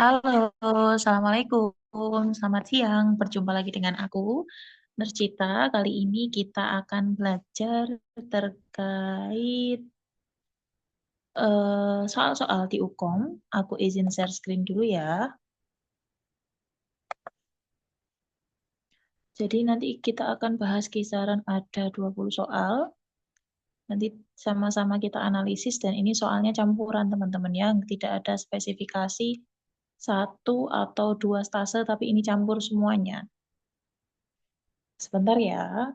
Halo, Assalamualaikum. Selamat siang. Berjumpa lagi dengan aku, Nercita. Kali ini kita akan belajar terkait soal-soal di UKOM. Aku izin share screen dulu ya. Jadi nanti kita akan bahas kisaran ada 20 soal. Nanti sama-sama kita analisis dan ini soalnya campuran teman-teman ya. Tidak ada spesifikasi satu atau dua stase, tapi ini campur semuanya. Sebentar ya.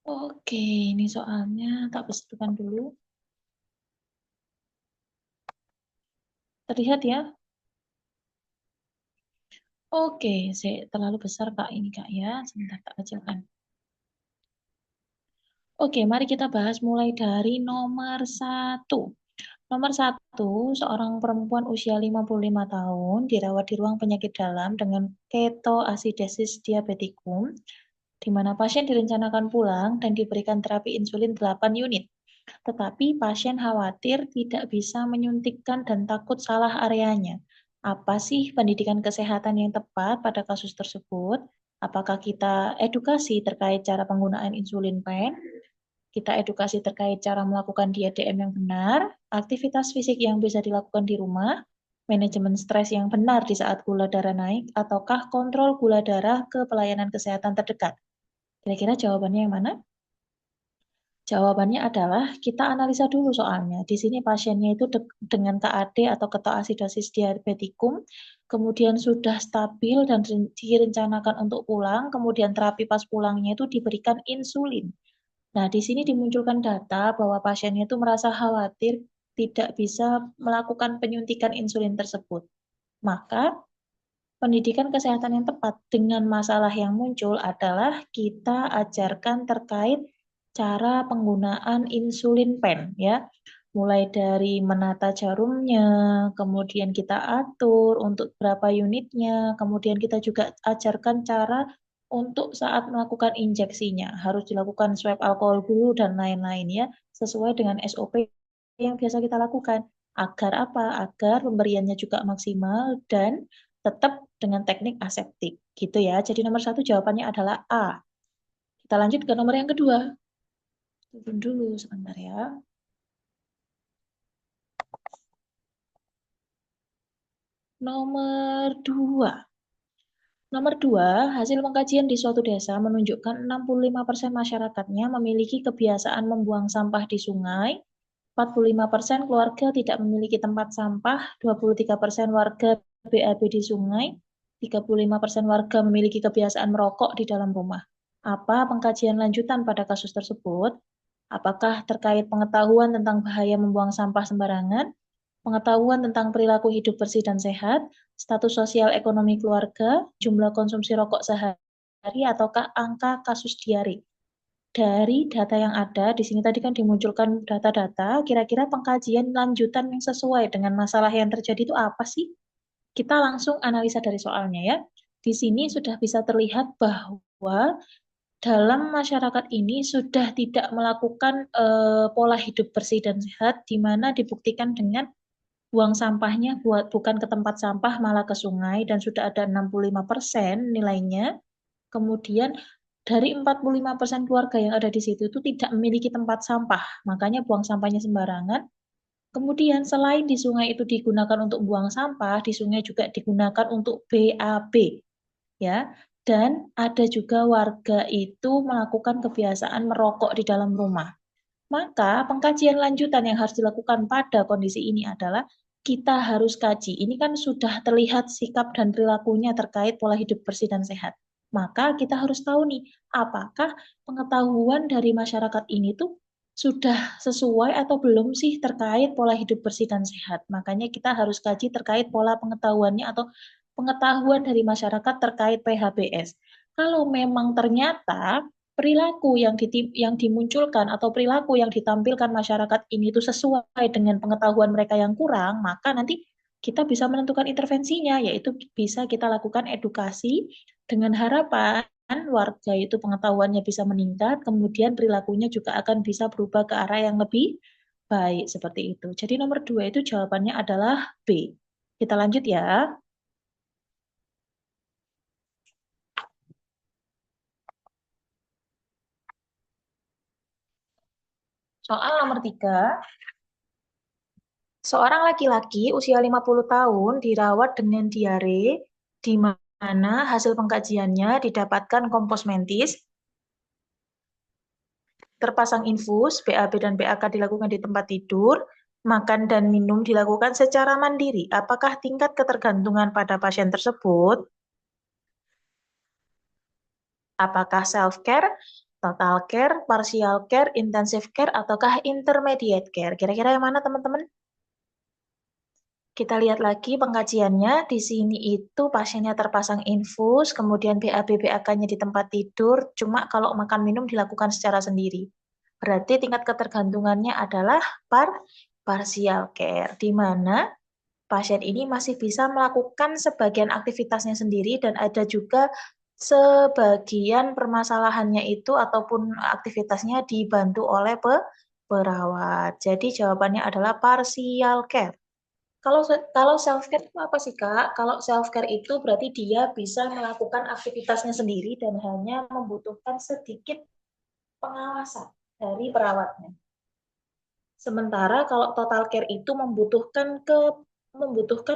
Oke, ini soalnya tak besarkan dulu. Terlihat ya? Oke, saya terlalu besar Kak ini Kak ya. Sebentar tak kecilkan. Oke, mari kita bahas mulai dari nomor satu. Nomor satu, seorang perempuan usia 55 tahun dirawat di ruang penyakit dalam dengan ketoasidosis diabeticum, di mana pasien direncanakan pulang dan diberikan terapi insulin 8 unit. Tetapi pasien khawatir tidak bisa menyuntikkan dan takut salah areanya. Apa sih pendidikan kesehatan yang tepat pada kasus tersebut? Apakah kita edukasi terkait cara penggunaan insulin pen? Kita edukasi terkait cara melakukan diet DM yang benar, aktivitas fisik yang bisa dilakukan di rumah, manajemen stres yang benar di saat gula darah naik, ataukah kontrol gula darah ke pelayanan kesehatan terdekat? Kira-kira jawabannya yang mana? Jawabannya adalah kita analisa dulu soalnya. Di sini pasiennya itu dengan KAD atau ketoasidosis diabeticum, kemudian sudah stabil dan direncanakan untuk pulang, kemudian terapi pas pulangnya itu diberikan insulin. Nah, di sini dimunculkan data bahwa pasiennya itu merasa khawatir tidak bisa melakukan penyuntikan insulin tersebut. Maka, pendidikan kesehatan yang tepat dengan masalah yang muncul adalah kita ajarkan terkait cara penggunaan insulin pen ya. Mulai dari menata jarumnya, kemudian kita atur untuk berapa unitnya, kemudian kita juga ajarkan cara untuk saat melakukan injeksinya. Harus dilakukan swab alkohol dulu dan lain-lain ya, sesuai dengan SOP yang biasa kita lakukan. Agar apa? Agar pemberiannya juga maksimal dan tetap dengan teknik aseptik. Gitu ya. Jadi nomor satu jawabannya adalah A. Kita lanjut ke nomor yang kedua. Turun dulu sebentar ya. Nomor dua. Nomor dua, hasil pengkajian di suatu desa menunjukkan 65% masyarakatnya memiliki kebiasaan membuang sampah di sungai, 45% keluarga tidak memiliki tempat sampah, 23% warga BAB di sungai, 35% warga memiliki kebiasaan merokok di dalam rumah. Apa pengkajian lanjutan pada kasus tersebut? Apakah terkait pengetahuan tentang bahaya membuang sampah sembarangan, pengetahuan tentang perilaku hidup bersih dan sehat, status sosial ekonomi keluarga, jumlah konsumsi rokok sehari, ataukah angka kasus diare? Dari data yang ada, di sini tadi kan dimunculkan data-data, kira-kira pengkajian lanjutan yang sesuai dengan masalah yang terjadi itu apa sih? Kita langsung analisa dari soalnya ya. Di sini sudah bisa terlihat bahwa dalam masyarakat ini sudah tidak melakukan pola hidup bersih dan sehat, di mana dibuktikan dengan buang sampahnya buat bukan ke tempat sampah malah ke sungai dan sudah ada 65% nilainya. Kemudian dari 45% keluarga yang ada di situ itu tidak memiliki tempat sampah, makanya buang sampahnya sembarangan. Kemudian selain di sungai itu digunakan untuk buang sampah, di sungai juga digunakan untuk BAB ya. Dan ada juga warga itu melakukan kebiasaan merokok di dalam rumah. Maka pengkajian lanjutan yang harus dilakukan pada kondisi ini adalah kita harus kaji. Ini kan sudah terlihat sikap dan perilakunya terkait pola hidup bersih dan sehat. Maka kita harus tahu nih, apakah pengetahuan dari masyarakat ini tuh sudah sesuai atau belum sih terkait pola hidup bersih dan sehat. Makanya kita harus kaji terkait pola pengetahuannya atau pengetahuan dari masyarakat terkait PHBS. Kalau memang ternyata perilaku yang dimunculkan atau perilaku yang ditampilkan masyarakat ini itu sesuai dengan pengetahuan mereka yang kurang, maka nanti kita bisa menentukan intervensinya, yaitu bisa kita lakukan edukasi dengan harapan warga itu pengetahuannya bisa meningkat, kemudian perilakunya juga akan bisa berubah ke arah yang lebih baik seperti itu. Jadi nomor dua itu jawabannya adalah B. Kita lanjut ya. Soal nomor 3. Seorang laki-laki usia 50 tahun dirawat dengan diare, di mana hasil pengkajiannya didapatkan kompos mentis, terpasang infus, BAB dan BAK dilakukan di tempat tidur, makan dan minum dilakukan secara mandiri. Apakah tingkat ketergantungan pada pasien tersebut? Apakah self-care, total care, partial care, intensive care, ataukah intermediate care? Kira-kira yang mana teman-teman? Kita lihat lagi pengkajiannya. Di sini itu pasiennya terpasang infus, kemudian BAB BAK-nya di tempat tidur, cuma kalau makan minum dilakukan secara sendiri. Berarti tingkat ketergantungannya adalah partial care, di mana pasien ini masih bisa melakukan sebagian aktivitasnya sendiri dan ada juga sebagian permasalahannya itu ataupun aktivitasnya dibantu oleh perawat. Jadi jawabannya adalah partial care. Kalau self care itu apa sih Kak? Kalau self care itu berarti dia bisa melakukan aktivitasnya sendiri dan hanya membutuhkan sedikit pengawasan dari perawatnya. Sementara kalau total care itu membutuhkan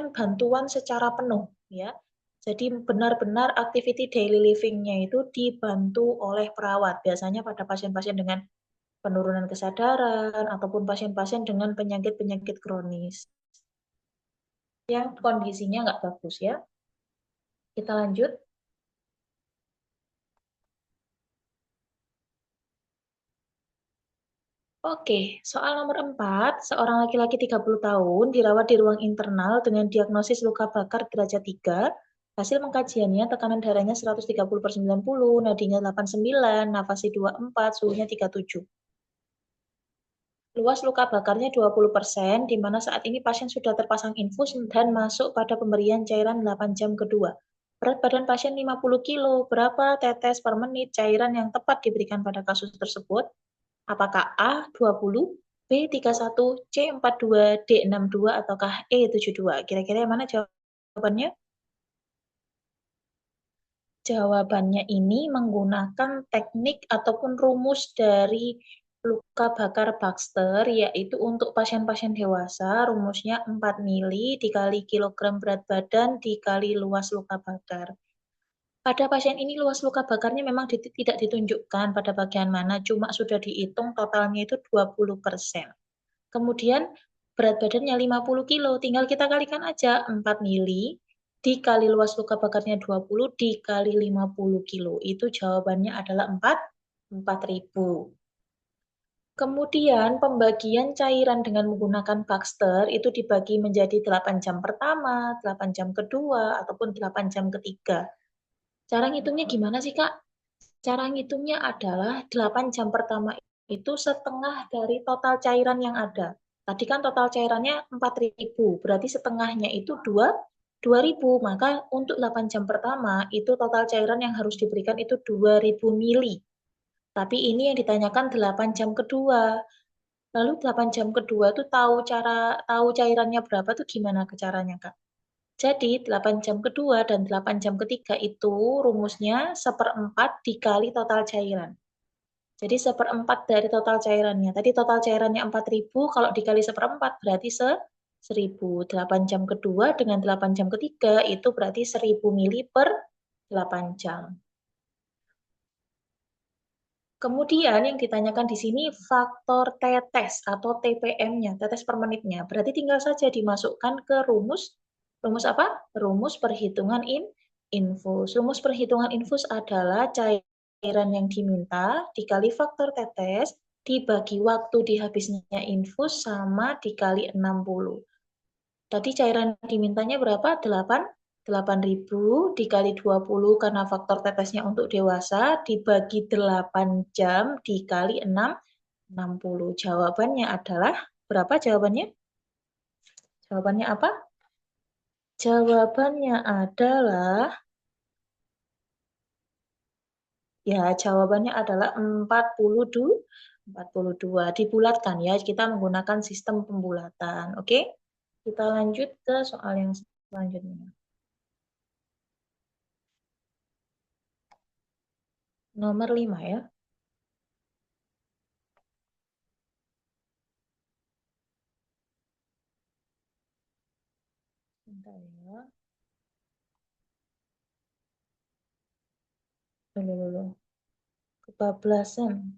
bantuan secara penuh, ya. Jadi benar-benar activity daily living-nya itu dibantu oleh perawat. Biasanya pada pasien-pasien dengan penurunan kesadaran ataupun pasien-pasien dengan penyakit-penyakit kronis yang kondisinya nggak bagus ya. Kita lanjut. Oke, soal nomor 4, seorang laki-laki 30 tahun dirawat di ruang internal dengan diagnosis luka bakar derajat 3. Hasil pengkajiannya tekanan darahnya 130/90, nadinya 89, nafasi 24, suhunya 37. Luas luka bakarnya 20%, di mana saat ini pasien sudah terpasang infus dan masuk pada pemberian cairan 8 jam kedua. Berat badan pasien 50 kilo, berapa tetes per menit cairan yang tepat diberikan pada kasus tersebut? Apakah A 20, B 31, C 42, D 62, ataukah E 72? Kira-kira yang mana jawabannya? Jawabannya ini menggunakan teknik ataupun rumus dari luka bakar Baxter, yaitu untuk pasien-pasien dewasa, rumusnya 4 mili dikali kilogram berat badan dikali luas luka bakar. Pada pasien ini luas luka bakarnya memang tidak ditunjukkan pada bagian mana, cuma sudah dihitung totalnya itu 20%. Kemudian berat badannya 50 kilo, tinggal kita kalikan aja 4 mili dikali luas luka bakarnya 20 dikali 50 kilo. Itu jawabannya adalah 4.000. Kemudian pembagian cairan dengan menggunakan Baxter itu dibagi menjadi 8 jam pertama, 8 jam kedua, ataupun 8 jam ketiga. Cara ngitungnya gimana sih, Kak? Cara ngitungnya adalah 8 jam pertama itu setengah dari total cairan yang ada. Tadi kan total cairannya 4.000, berarti setengahnya itu 2.000. Maka untuk 8 jam pertama itu total cairan yang harus diberikan itu 2.000 mili. Tapi ini yang ditanyakan 8 jam kedua. Lalu 8 jam kedua tuh tahu cairannya berapa tuh gimana ke caranya, Kak? Jadi 8 jam kedua dan 8 jam ketiga itu rumusnya 1/4 dikali total cairan. Jadi 1/4 dari total cairannya. Tadi total cairannya 4.000, kalau dikali 1/4 berarti 1.000. 8 jam kedua dengan 8 jam ketiga itu berarti 1.000 mili per 8 jam. Kemudian yang ditanyakan di sini faktor tetes atau TPM-nya, tetes per menitnya. Berarti tinggal saja dimasukkan ke rumus. Rumus apa? Rumus perhitungan infus. Rumus perhitungan infus adalah cairan yang diminta dikali faktor tetes dibagi waktu dihabisnya infus sama dikali 60. Tadi cairan dimintanya berapa? 8.000 dikali 20 karena faktor tetesnya untuk dewasa dibagi 8 jam dikali 60. Jawabannya adalah berapa jawabannya? Jawabannya apa? Jawabannya adalah jawabannya adalah 42. 42. Dibulatkan ya, kita menggunakan sistem pembulatan. Oke? Kita lanjut ke soal yang selanjutnya. Nomor 5 ya. Bentar ya. Dulu. Kebablasan.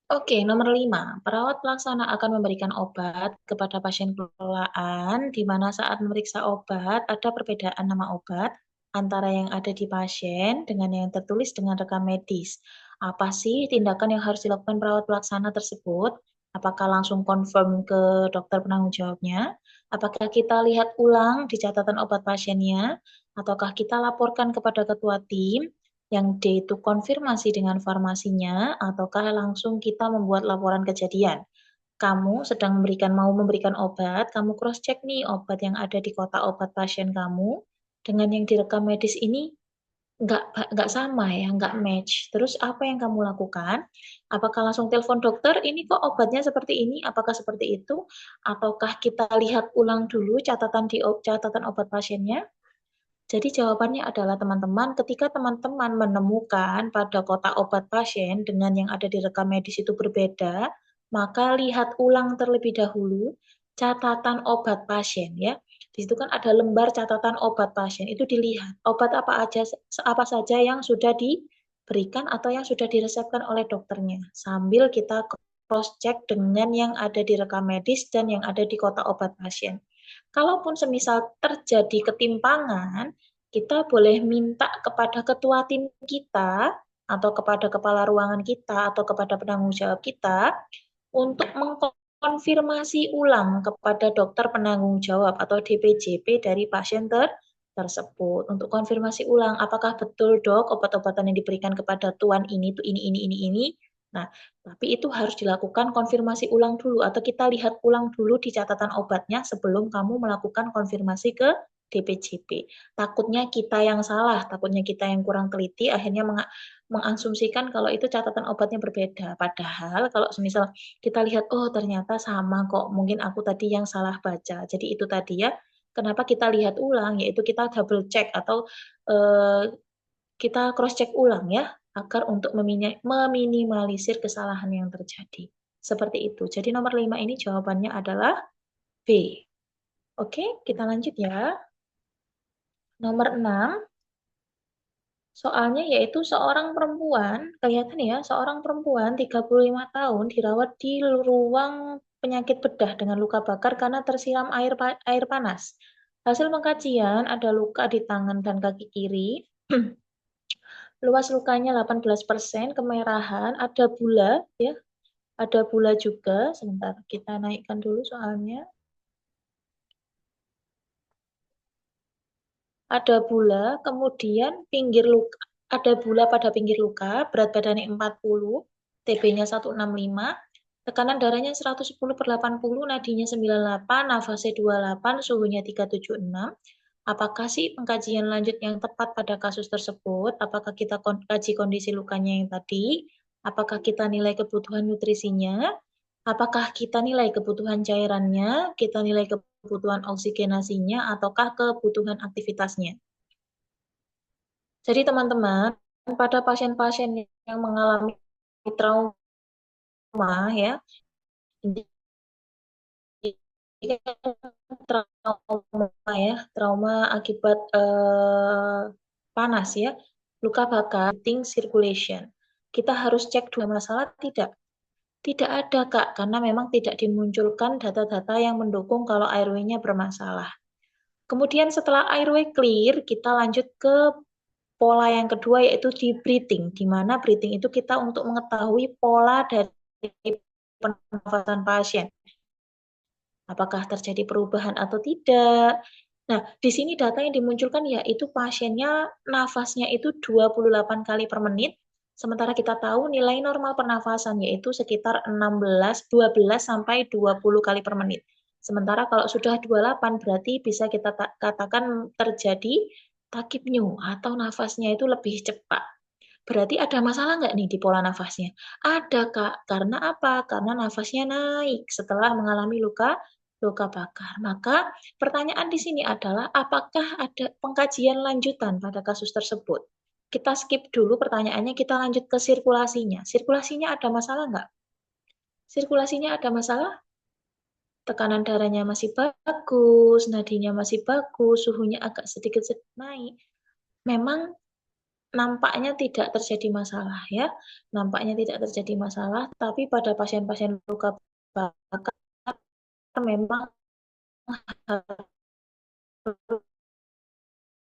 Oke, nomor 5. Perawat pelaksana akan memberikan obat kepada pasien kelolaan, di mana saat memeriksa obat ada perbedaan nama obat antara yang ada di pasien dengan yang tertulis dengan rekam medis. Apa sih tindakan yang harus dilakukan perawat pelaksana tersebut? Apakah langsung confirm ke dokter penanggung jawabnya? Apakah kita lihat ulang di catatan obat pasiennya? Ataukah kita laporkan kepada ketua tim? Yang D itu konfirmasi dengan farmasinya, ataukah langsung kita membuat laporan kejadian. Kamu sedang mau memberikan obat, kamu cross check nih obat yang ada di kotak obat pasien kamu dengan yang direkam medis ini nggak nggak sama ya, nggak match. Terus apa yang kamu lakukan? Apakah langsung telepon dokter? Ini kok obatnya seperti ini? Apakah seperti itu? Ataukah kita lihat ulang dulu catatan obat pasiennya? Jadi jawabannya adalah teman-teman, ketika teman-teman menemukan pada kotak obat pasien dengan yang ada di rekam medis itu berbeda, maka lihat ulang terlebih dahulu catatan obat pasien ya. Di situ kan ada lembar catatan obat pasien, itu dilihat obat apa saja yang sudah diberikan atau yang sudah diresepkan oleh dokternya. Sambil kita cross check dengan yang ada di rekam medis dan yang ada di kotak obat pasien. Kalaupun semisal terjadi ketimpangan, kita boleh minta kepada ketua tim kita atau kepada kepala ruangan kita atau kepada penanggung jawab kita untuk mengkonfirmasi ulang kepada dokter penanggung jawab atau DPJP dari pasien tersebut untuk konfirmasi ulang apakah betul dok obat-obatan yang diberikan kepada tuan ini tuh ini. Nah, tapi itu harus dilakukan konfirmasi ulang dulu atau kita lihat ulang dulu di catatan obatnya sebelum kamu melakukan konfirmasi ke DPJP. Takutnya kita yang salah, takutnya kita yang kurang teliti, akhirnya mengasumsikan kalau itu catatan obatnya berbeda. Padahal kalau misal kita lihat, oh ternyata sama kok, mungkin aku tadi yang salah baca. Jadi itu tadi ya, kenapa kita lihat ulang, yaitu kita double check atau kita cross check ulang ya, agar untuk meminimalisir kesalahan yang terjadi. Seperti itu. Jadi nomor 5 ini jawabannya adalah B. Oke, kita lanjut ya. Nomor 6, soalnya yaitu seorang perempuan, kelihatan ya, seorang perempuan 35 tahun dirawat di ruang penyakit bedah dengan luka bakar karena tersiram air panas. Hasil pengkajian ada luka di tangan dan kaki kiri. Luas lukanya 18%, kemerahan, ada bula ya, ada bula juga. Sebentar, kita naikkan dulu soalnya. Ada bula, kemudian ada bula pada pinggir luka, berat badannya 40, TB-nya 165, tekanan darahnya 110/80, nadinya 98, nafasnya 28, suhunya 376. Apakah sih pengkajian lanjut yang tepat pada kasus tersebut? Apakah kita kaji kondisi lukanya yang tadi? Apakah kita nilai kebutuhan nutrisinya? Apakah kita nilai kebutuhan cairannya? Kita nilai kebutuhan oksigenasinya? Ataukah kebutuhan aktivitasnya? Jadi teman-teman, pada pasien-pasien yang mengalami trauma ya, trauma ya, trauma akibat panas ya, luka bakar, breathing circulation. Kita harus cek dua masalah tidak? Tidak ada Kak, karena memang tidak dimunculkan data-data yang mendukung kalau airway-nya bermasalah. Kemudian setelah airway clear, kita lanjut ke pola yang kedua yaitu di breathing, di mana breathing itu kita untuk mengetahui pola dari pernafasan pasien. Apakah terjadi perubahan atau tidak? Nah, di sini data yang dimunculkan yaitu pasiennya nafasnya itu 28 kali per menit, sementara kita tahu nilai normal pernafasan yaitu sekitar 12 sampai 20 kali per menit. Sementara kalau sudah 28 berarti bisa kita katakan terjadi takipnyu atau nafasnya itu lebih cepat. Berarti ada masalah nggak nih di pola nafasnya? Ada, Kak. Karena apa? Karena nafasnya naik setelah mengalami luka luka bakar. Maka pertanyaan di sini adalah apakah ada pengkajian lanjutan pada kasus tersebut? Kita skip dulu pertanyaannya, kita lanjut ke sirkulasinya. Sirkulasinya ada masalah nggak? Sirkulasinya ada masalah? Tekanan darahnya masih bagus, nadinya masih bagus, suhunya agak sedikit naik. Memang nampaknya tidak terjadi masalah ya, nampaknya tidak terjadi masalah, tapi pada pasien-pasien luka bakar memang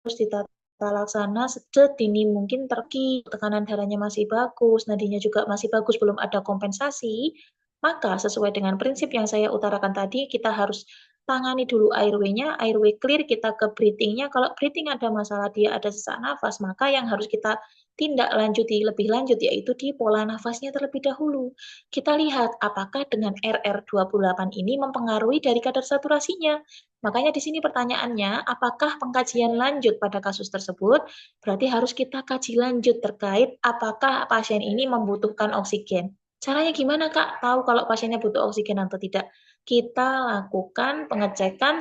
harus ditata laksana sedini mungkin tekanan darahnya masih bagus, nadinya juga masih bagus, belum ada kompensasi, maka sesuai dengan prinsip yang saya utarakan tadi, kita harus tangani dulu airway-nya, airway clear, kita ke breathing-nya. Kalau breathing ada masalah, dia ada sesak nafas, maka yang harus kita tindak lanjuti lebih lanjut yaitu di pola nafasnya terlebih dahulu. Kita lihat apakah dengan RR28 ini mempengaruhi dari kadar saturasinya. Makanya di sini pertanyaannya, apakah pengkajian lanjut pada kasus tersebut? Berarti harus kita kaji lanjut terkait apakah pasien ini membutuhkan oksigen. Caranya gimana, Kak? Tahu kalau pasiennya butuh oksigen atau tidak? Kita lakukan pengecekan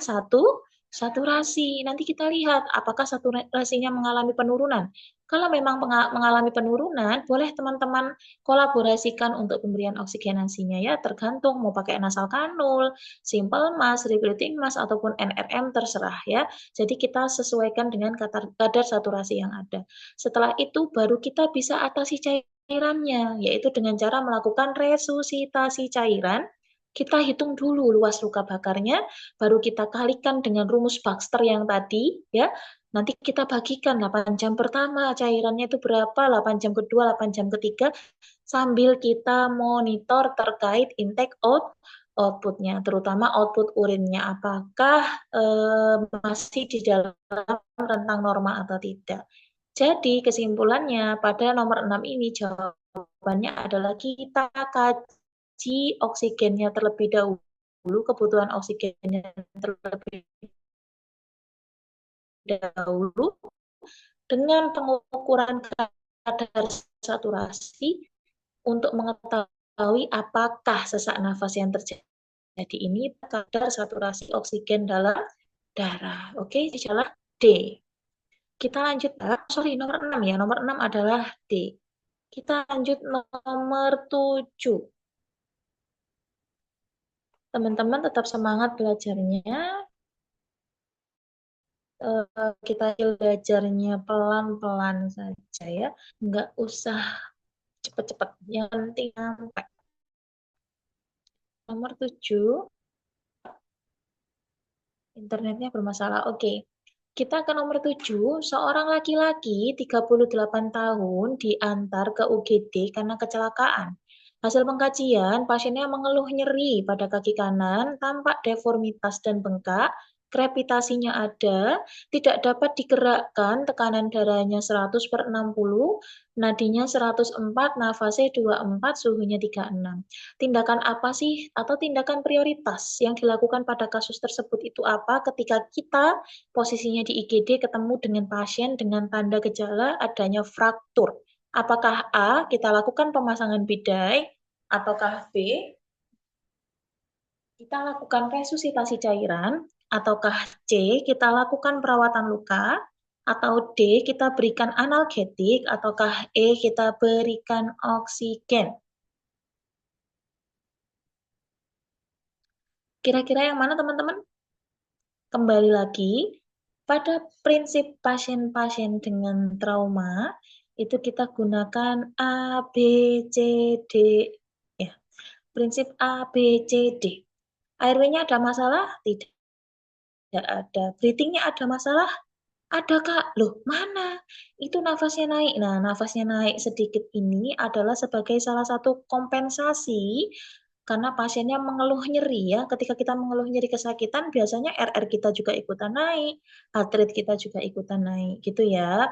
saturasi. Nanti kita lihat apakah saturasinya mengalami penurunan. Kalau memang mengalami penurunan, boleh teman-teman kolaborasikan untuk pemberian oksigenasinya ya, tergantung mau pakai nasal kanul, simple mask, rebreathing mask, ataupun NRM terserah ya. Jadi kita sesuaikan dengan kadar saturasi yang ada. Setelah itu baru kita bisa atasi cairannya, yaitu dengan cara melakukan resusitasi cairan. Kita hitung dulu luas luka bakarnya, baru kita kalikan dengan rumus Baxter yang tadi ya. Nanti kita bagikan 8 jam pertama cairannya itu berapa, 8 jam kedua, 8 jam ketiga, sambil kita monitor terkait intake outputnya, terutama output urinnya, apakah masih di dalam rentang norma atau tidak. Jadi kesimpulannya pada nomor 6 ini jawabannya adalah kita kaji oksigennya terlebih dahulu, kebutuhan oksigennya terlebih dahulu dengan pengukuran kadar saturasi untuk mengetahui apakah sesak nafas yang terjadi ini kadar saturasi oksigen dalam darah. Oke, gejala D. Kita lanjut, nomor 6 ya. Nomor 6 adalah D. Kita lanjut nomor 7. Teman-teman tetap semangat belajarnya. Kita belajarnya pelan-pelan saja ya. Nggak usah cepat-cepat. Yang penting sampai. Nomor 7. Internetnya bermasalah. Oke. Kita ke nomor 7. Seorang laki-laki 38 tahun diantar ke UGD karena kecelakaan. Hasil pengkajian, pasiennya mengeluh nyeri pada kaki kanan, tampak deformitas dan bengkak, krepitasinya ada, tidak dapat digerakkan, tekanan darahnya 100/60, nadinya 104, nafasnya 24, suhunya 36. Tindakan apa sih atau tindakan prioritas yang dilakukan pada kasus tersebut itu apa ketika kita posisinya di IGD ketemu dengan pasien dengan tanda gejala adanya fraktur? Apakah A, kita lakukan pemasangan bidai, ataukah B, kita lakukan resusitasi cairan, ataukah C, kita lakukan perawatan luka, atau D, kita berikan analgetik, ataukah E, kita berikan oksigen? Kira-kira yang mana teman-teman? Kembali lagi, pada prinsip pasien-pasien dengan trauma, itu kita gunakan A, B, C, D. Ya, prinsip A, B, C, D. Airway-nya ada masalah? Tidak ada. Breathing-nya ada masalah? Ada, Kak. Loh, mana? Itu nafasnya naik. Nah, nafasnya naik sedikit ini adalah sebagai salah satu kompensasi karena pasiennya mengeluh nyeri ya. Ketika kita mengeluh nyeri kesakitan, biasanya RR kita juga ikutan naik, heart rate kita juga ikutan naik, gitu ya.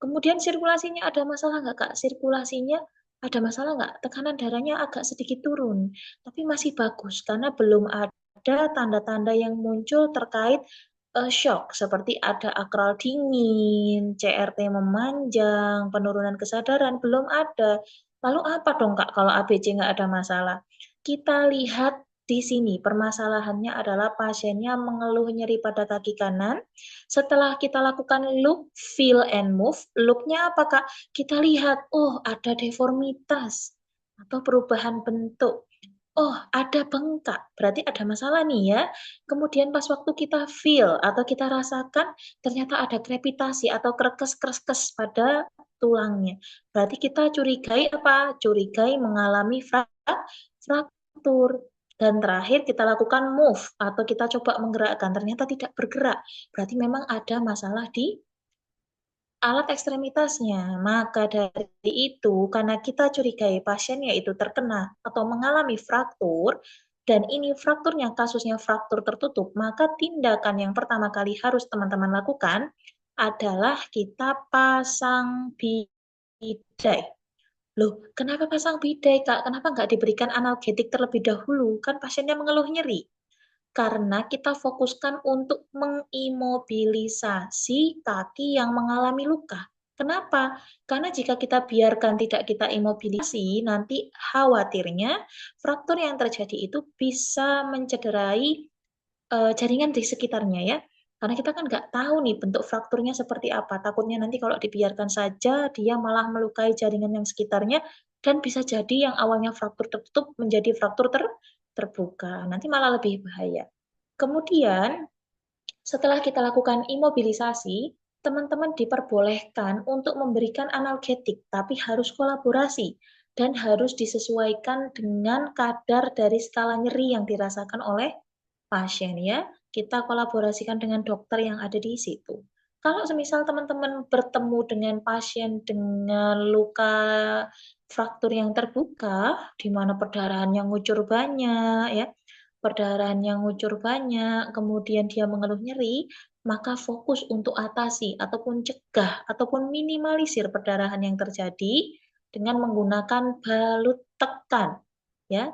Kemudian sirkulasinya ada masalah nggak, Kak? Sirkulasinya ada masalah nggak? Tekanan darahnya agak sedikit turun, tapi masih bagus karena belum ada tanda-tanda yang muncul terkait shock seperti ada akral dingin, CRT memanjang, penurunan kesadaran belum ada. Lalu apa dong Kak kalau ABC nggak ada masalah? Kita lihat di sini permasalahannya adalah pasiennya mengeluh nyeri pada kaki kanan. Setelah kita lakukan look, feel, and move, look-nya apa Kak? Kita lihat, oh ada deformitas atau perubahan bentuk. Oh, ada bengkak, berarti ada masalah nih ya. Kemudian pas waktu kita feel atau kita rasakan, ternyata ada krepitasi atau krekes-krekes pada tulangnya. Berarti kita curigai apa? Curigai mengalami fraktur. Dan terakhir kita lakukan move atau kita coba menggerakkan, ternyata tidak bergerak. Berarti memang ada masalah di alat ekstremitasnya. Maka dari itu, karena kita curigai pasiennya itu terkena atau mengalami fraktur, dan ini frakturnya kasusnya fraktur tertutup, maka tindakan yang pertama kali harus teman-teman lakukan adalah kita pasang bidai. Loh, kenapa pasang bidai, Kak? Kenapa nggak diberikan analgetik terlebih dahulu? Kan pasiennya mengeluh nyeri. Karena kita fokuskan untuk mengimobilisasi kaki yang mengalami luka. Kenapa? Karena jika kita biarkan tidak kita imobilisasi, nanti khawatirnya fraktur yang terjadi itu bisa mencederai jaringan di sekitarnya ya. Karena kita kan nggak tahu nih bentuk frakturnya seperti apa. Takutnya nanti kalau dibiarkan saja, dia malah melukai jaringan yang sekitarnya, dan bisa jadi yang awalnya fraktur tertutup menjadi fraktur terbuka. Nanti malah lebih bahaya. Kemudian, setelah kita lakukan imobilisasi, teman-teman diperbolehkan untuk memberikan analgetik, tapi harus kolaborasi dan harus disesuaikan dengan kadar dari skala nyeri yang dirasakan oleh pasien ya. Kita kolaborasikan dengan dokter yang ada di situ. Kalau semisal teman-teman bertemu dengan pasien dengan luka fraktur yang terbuka, di mana perdarahan yang ngucur banyak ya, perdarahan yang ngucur banyak, kemudian dia mengeluh nyeri, maka fokus untuk atasi ataupun cegah ataupun minimalisir perdarahan yang terjadi dengan menggunakan balut tekan ya.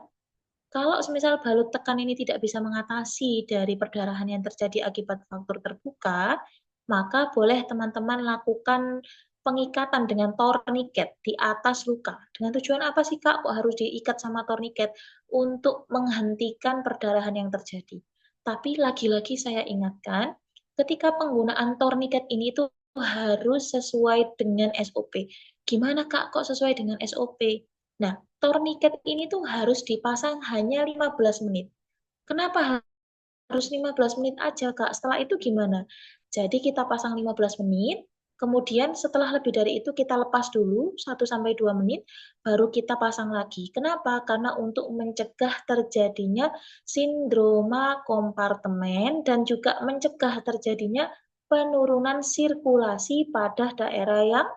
Kalau semisal balut tekan ini tidak bisa mengatasi dari perdarahan yang terjadi akibat fraktur terbuka, maka boleh teman-teman lakukan pengikatan dengan torniket di atas luka. Dengan tujuan apa sih Kak? Kok harus diikat sama torniket? Untuk menghentikan perdarahan yang terjadi. Tapi lagi-lagi saya ingatkan, ketika penggunaan torniket ini itu harus sesuai dengan SOP. Gimana Kak? Kok sesuai dengan SOP? Nah, torniket ini tuh harus dipasang hanya 15 menit. Kenapa harus 15 menit aja, Kak? Setelah itu gimana? Jadi kita pasang 15 menit, kemudian setelah lebih dari itu kita lepas dulu 1 sampai 2 menit, baru kita pasang lagi. Kenapa? Karena untuk mencegah terjadinya sindroma kompartemen dan juga mencegah terjadinya penurunan sirkulasi pada daerah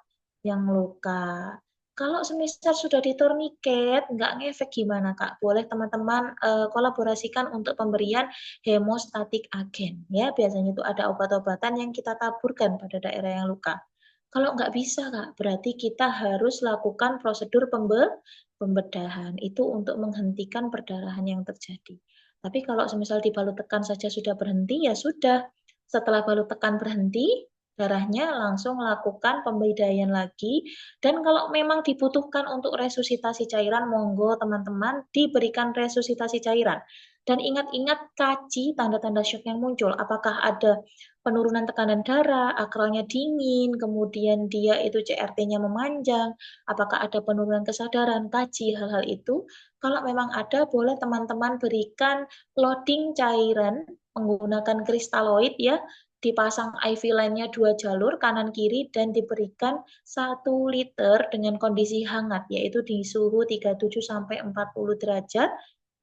yang luka. Kalau semisal sudah diturniket, nggak ngefek gimana, Kak? Boleh teman-teman kolaborasikan untuk pemberian hemostatik agen. Ya, biasanya itu ada obat-obatan yang kita taburkan pada daerah yang luka. Kalau nggak bisa, Kak, berarti kita harus lakukan prosedur pembedahan. Itu untuk menghentikan perdarahan yang terjadi. Tapi kalau semisal di balut tekan saja sudah berhenti, ya sudah. Setelah balut tekan berhenti, darahnya langsung lakukan pembedaian lagi. Dan kalau memang dibutuhkan untuk resusitasi cairan, monggo teman-teman diberikan resusitasi cairan. Dan ingat-ingat kaji tanda-tanda shock yang muncul. Apakah ada penurunan tekanan darah, akralnya dingin, kemudian dia itu CRT-nya memanjang, apakah ada penurunan kesadaran, kaji hal-hal itu. Kalau memang ada, boleh teman-teman berikan loading cairan menggunakan kristaloid ya, dipasang IV line-nya 2 jalur kanan kiri dan diberikan 1 liter dengan kondisi hangat, yaitu di suhu 37 sampai 40 derajat.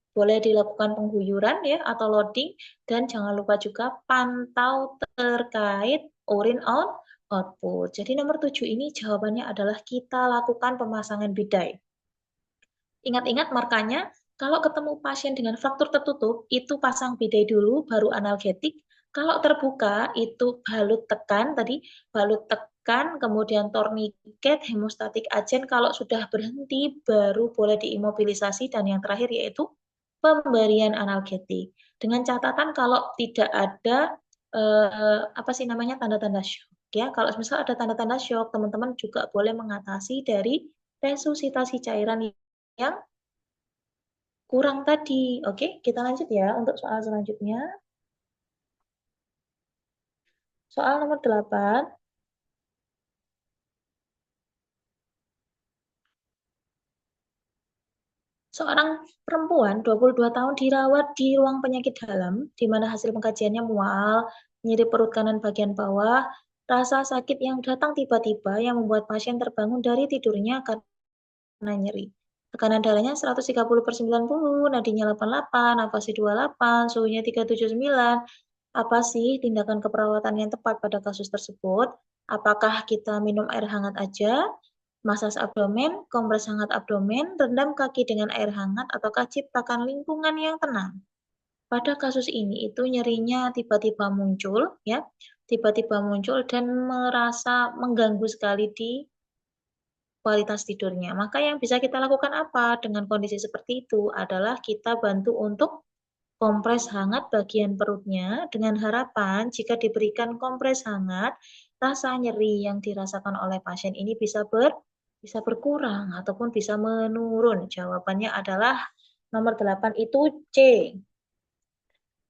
Boleh dilakukan pengguyuran ya atau loading, dan jangan lupa juga pantau terkait urin output. Jadi nomor 7 ini jawabannya adalah kita lakukan pemasangan bidai. Ingat-ingat markanya, kalau ketemu pasien dengan fraktur tertutup, itu pasang bidai dulu, baru analgetik. Kalau terbuka, itu balut tekan, tadi balut tekan, kemudian torniket, hemostatik agen. Kalau sudah berhenti, baru boleh diimobilisasi, dan yang terakhir yaitu pemberian analgetik. Dengan catatan kalau tidak ada apa sih namanya, tanda-tanda syok ya. Kalau misal ada tanda-tanda syok, teman-teman juga boleh mengatasi dari resusitasi cairan yang kurang tadi. Oke, kita lanjut ya untuk soal selanjutnya. Soal nomor 8. Seorang perempuan 22 tahun dirawat di ruang penyakit dalam, di mana hasil pengkajiannya mual, nyeri perut kanan bagian bawah, rasa sakit yang datang tiba-tiba yang membuat pasien terbangun dari tidurnya karena nyeri. Tekanan darahnya 130/90, nadinya 88, nafasnya 28, suhunya 379. Apa sih tindakan keperawatan yang tepat pada kasus tersebut? Apakah kita minum air hangat aja, masas abdomen, kompres hangat abdomen, rendam kaki dengan air hangat, ataukah ciptakan lingkungan yang tenang? Pada kasus ini itu nyerinya tiba-tiba muncul, ya, tiba-tiba muncul dan merasa mengganggu sekali di kualitas tidurnya. Maka yang bisa kita lakukan apa dengan kondisi seperti itu adalah kita bantu untuk kompres hangat bagian perutnya dengan harapan jika diberikan kompres hangat, rasa nyeri yang dirasakan oleh pasien ini bisa berkurang ataupun bisa menurun. Jawabannya adalah nomor 8 itu C.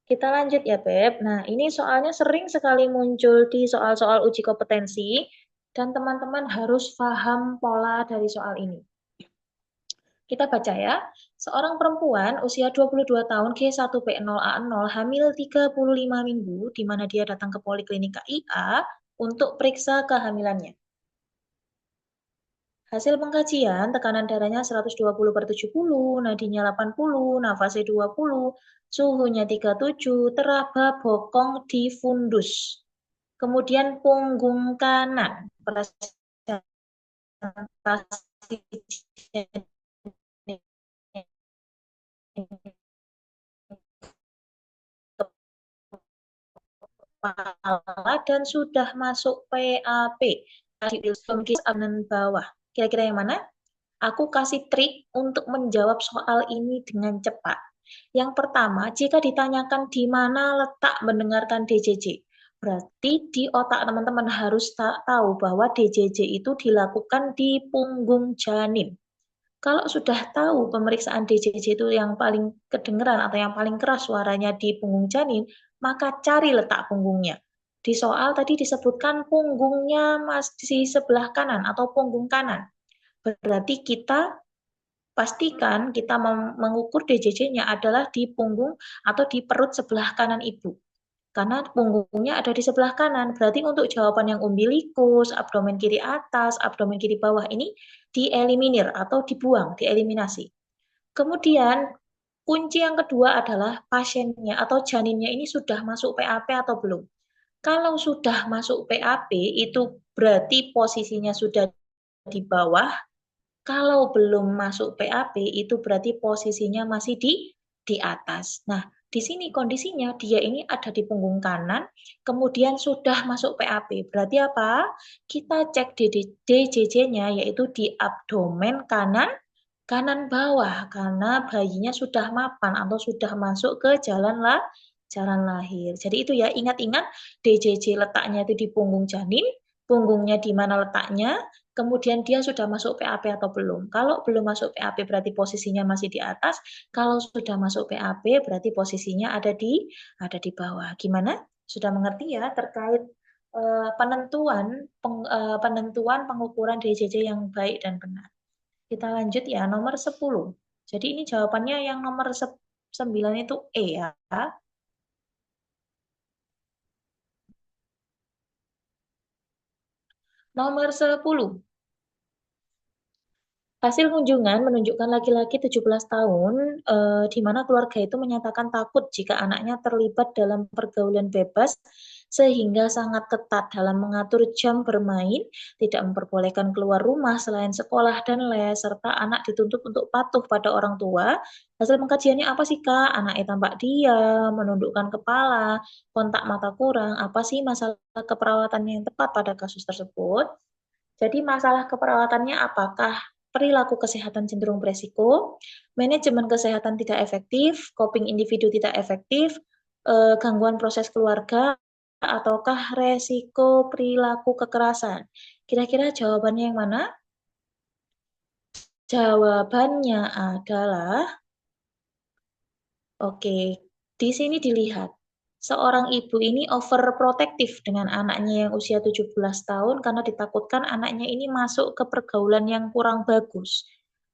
Kita lanjut ya, Beb. Nah, ini soalnya sering sekali muncul di soal-soal uji kompetensi dan teman-teman harus paham pola dari soal ini. Kita baca ya. Seorang perempuan usia 22 tahun G1B0A0 hamil 35 minggu di mana dia datang ke poliklinik KIA untuk periksa kehamilannya. Hasil pengkajian, tekanan darahnya 120/70, nadinya 80, nafasnya 20, suhunya 37, teraba bokong di fundus. Kemudian punggung kanan, presentasi kepala dan sudah masuk PAP. Radius abdomen bawah. Kira-kira yang mana? Aku kasih trik untuk menjawab soal ini dengan cepat. Yang pertama, jika ditanyakan di mana letak mendengarkan DJJ, berarti di otak teman-teman harus tahu bahwa DJJ itu dilakukan di punggung janin. Kalau sudah tahu pemeriksaan DJJ itu yang paling kedengeran atau yang paling keras suaranya di punggung janin, maka cari letak punggungnya. Di soal tadi disebutkan punggungnya masih sebelah kanan atau punggung kanan. Berarti kita pastikan kita mengukur DJJ-nya adalah di punggung atau di perut sebelah kanan ibu. Karena punggungnya ada di sebelah kanan. Berarti untuk jawaban yang umbilikus, abdomen kiri atas, abdomen kiri bawah ini dieliminir atau dibuang, dieliminasi. Kemudian kunci yang kedua adalah pasiennya atau janinnya ini sudah masuk PAP atau belum. Kalau sudah masuk PAP itu berarti posisinya sudah di bawah. Kalau belum masuk PAP itu berarti posisinya masih di atas. Nah, di sini kondisinya dia ini ada di punggung kanan, kemudian sudah masuk PAP. Berarti apa? Kita cek DJJ-nya yaitu di abdomen kanan kanan bawah karena bayinya sudah mapan atau sudah masuk ke jalan lahir. Jadi itu ya, ingat-ingat DJJ letaknya itu di punggung janin, punggungnya di mana letaknya, kemudian dia sudah masuk PAP atau belum. Kalau belum masuk PAP berarti posisinya masih di atas, kalau sudah masuk PAP berarti posisinya ada di bawah. Gimana? Sudah mengerti ya terkait penentuan pengukuran DJJ yang baik dan benar. Kita lanjut ya, nomor 10. Jadi ini jawabannya yang nomor 9 itu E ya. Nomor 10. Hasil kunjungan menunjukkan laki-laki 17 tahun, di mana keluarga itu menyatakan takut jika anaknya terlibat dalam pergaulan bebas, sehingga sangat ketat dalam mengatur jam bermain, tidak memperbolehkan keluar rumah selain sekolah dan les, serta anak dituntut untuk patuh pada orang tua. Hasil pengkajiannya apa sih, Kak? Anaknya tampak diam, menundukkan kepala, kontak mata kurang. Apa sih masalah keperawatan yang tepat pada kasus tersebut? Jadi masalah keperawatannya apakah perilaku kesehatan cenderung beresiko, manajemen kesehatan tidak efektif, coping individu tidak efektif, gangguan proses keluarga, ataukah resiko perilaku kekerasan? Kira-kira jawabannya yang mana? Jawabannya adalah, oke, di sini dilihat. Seorang ibu ini overprotektif dengan anaknya yang usia 17 tahun karena ditakutkan anaknya ini masuk ke pergaulan yang kurang bagus.